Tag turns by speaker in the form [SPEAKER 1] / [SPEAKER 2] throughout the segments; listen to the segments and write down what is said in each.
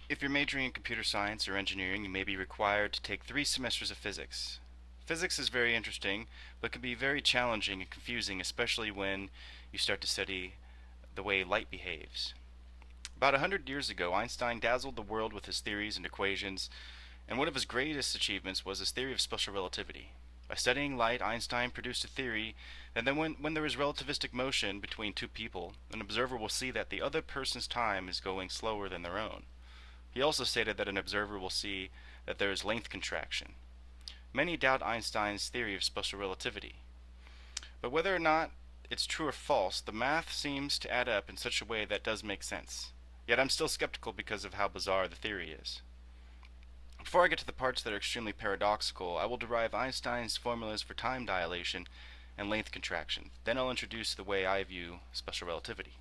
[SPEAKER 1] If you're majoring in computer science or engineering, you may be required to take 3 semesters of physics. Physics is very interesting, but can be very challenging and confusing, especially when you start to study the way light behaves. About 100 years ago, Einstein dazzled the world with his theories and equations, and one of his greatest achievements was his theory of special relativity. By studying light, Einstein produced a theory that then when there is relativistic motion between two people, an observer will see that the other person's time is going slower than their own. He also stated that an observer will see that there is length contraction. Many doubt Einstein's theory of special relativity. But whether or not it's true or false, the math seems to add up in such a way that does make sense. Yet I'm still skeptical because of how bizarre the theory is. Before I get to the parts that are extremely paradoxical, I will derive Einstein's formulas for time dilation and length contraction. Then I'll introduce the way I view special relativity.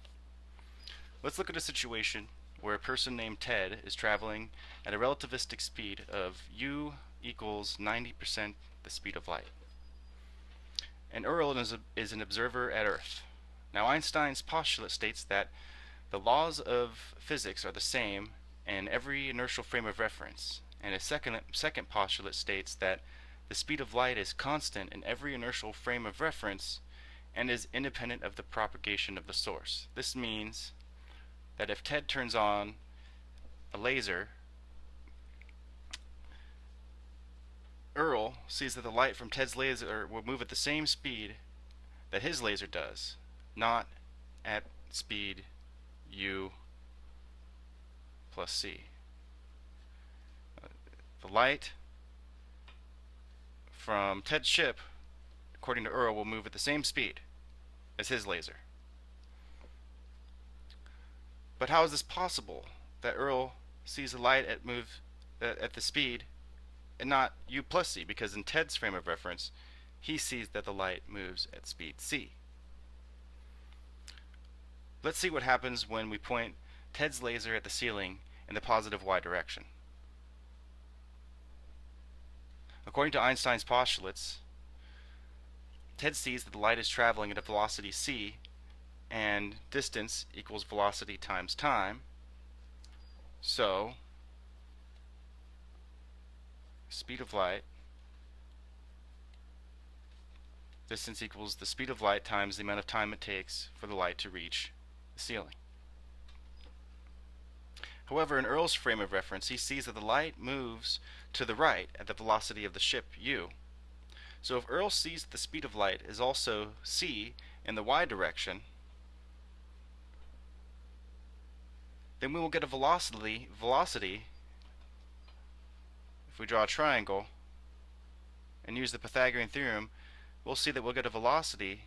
[SPEAKER 1] Let's look at a situation where a person named Ted is traveling at a relativistic speed of u equals 90% the speed of light. And Earl is an observer at Earth. Now Einstein's postulate states that the laws of physics are the same in every inertial frame of reference, and his second postulate states that the speed of light is constant in every inertial frame of reference and is independent of the propagation of the source. This means that if Ted turns on a laser, Earl sees that the light from Ted's laser will move at the same speed that his laser does, not at speed u plus c. The light from Ted's ship, according to Earl, will move at the same speed as his laser. But how is this possible that Earl sees the light at the speed and not u plus c? Because in Ted's frame of reference, he sees that the light moves at speed c. Let's see what happens when we point Ted's laser at the ceiling in the positive y direction. According to Einstein's postulates, Ted sees that the light is traveling at a velocity c, and distance equals velocity times time. So, speed of light, distance equals the speed of light times the amount of time it takes for the light to reach the ceiling. However, in Earl's frame of reference, he sees that the light moves to the right at the velocity of the ship u. So if Earl sees that the speed of light is also c in the y direction, then we will get a velocity, if we draw a triangle and use the Pythagorean theorem, we'll see that we'll get a velocity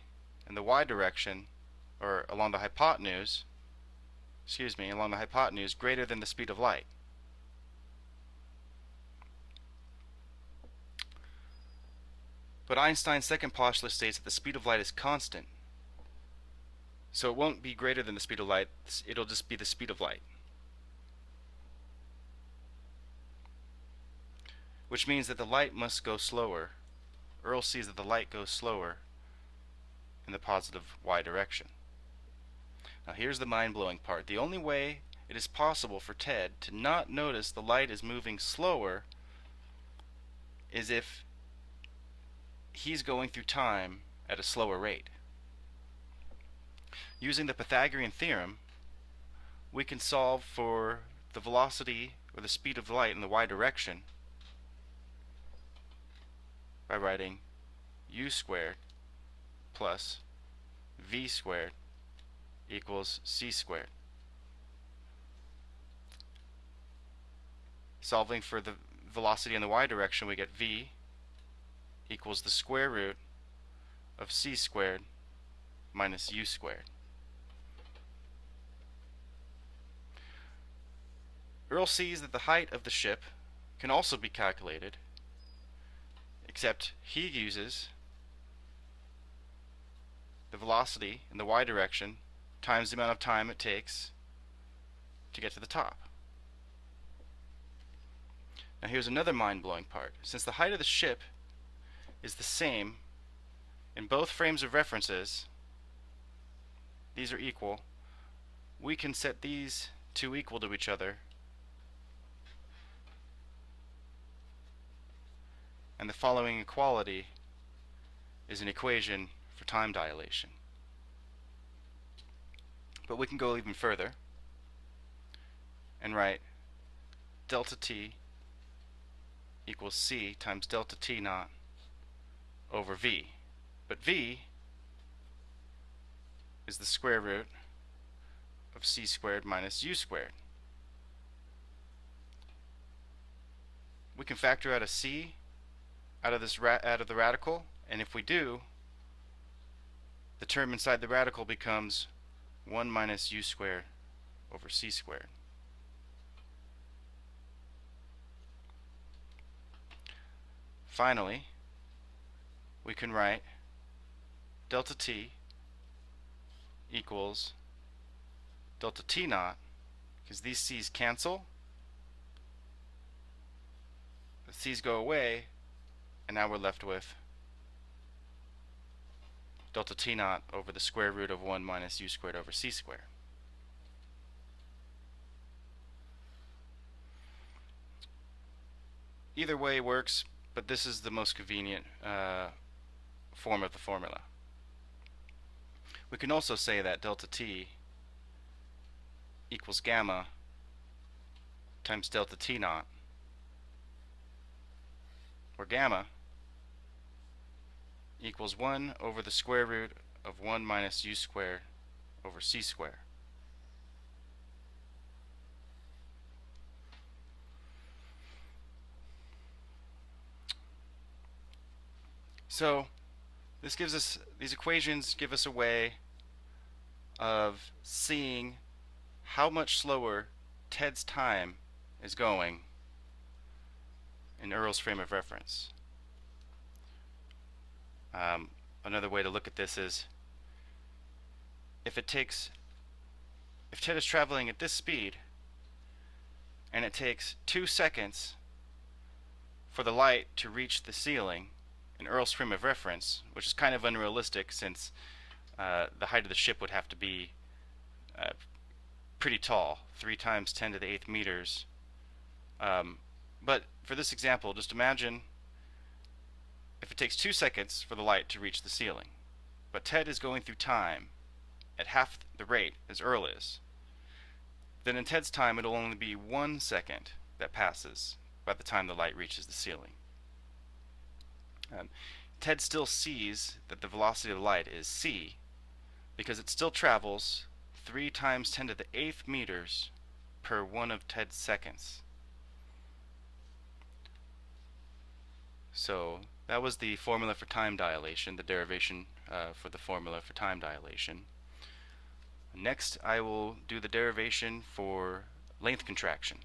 [SPEAKER 1] in the y direction, or along the hypotenuse, greater than the speed of light. But Einstein's second postulate states that the speed of light is constant. So it won't be greater than the speed of light, it'll just be the speed of light. Which means that the light must go slower. Earl sees that the light goes slower in the positive y direction. Now here's the mind-blowing part. The only way it is possible for Ted to not notice the light is moving slower is if he's going through time at a slower rate. Using the Pythagorean theorem, we can solve for the velocity or the speed of light in the y direction by writing u squared plus v squared equals c squared. Solving for the velocity in the y direction, we get v equals the square root of c squared minus u squared. Earl sees that the height of the ship can also be calculated, except he uses the velocity in the y direction times the amount of time it takes to get to the top. Now here's another mind-blowing part. Since the height of the ship is the same in both frames of references, these are equal, we can set these two equal to each other And the following equality is an equation for time dilation. But we can go even further and write delta t equals c times delta t naught over v. But v is the square root of c squared minus u squared. We can factor out a c out of the radical, and if we do, the term inside the radical becomes 1 minus u squared over c squared. Finally, we can write delta t equals delta t naught, because these c's cancel, the c's go away, and now we're left with delta t naught over the square root of 1 minus u squared over c squared. Either way works, but this is the most convenient form of the formula. We can also say that delta t equals gamma times delta t naught, where gamma equals 1 over the square root of 1 minus u squared over c squared. So these equations give us a way of seeing how much slower Ted's time is going in Earl's frame of reference. Another way to look at this is if Ted is traveling at this speed and it takes 2 seconds for the light to reach the ceiling in Earl's frame of reference, which is kind of unrealistic since the height of the ship would have to be pretty tall, 3 times 10 to the 8th meters. But for this example, just imagine if it takes 2 seconds for the light to reach the ceiling, but Ted is going through time at half the rate as Earl is, then in Ted's time it'll only be 1 second that passes by the time the light reaches the ceiling. Ted still sees that the velocity of light is c because it still travels 3 times 10 to the 8th meters per 1 of Ted's seconds. So that was the formula for time dilation, the derivation for the formula for time dilation. Next I will do the derivation for length contraction.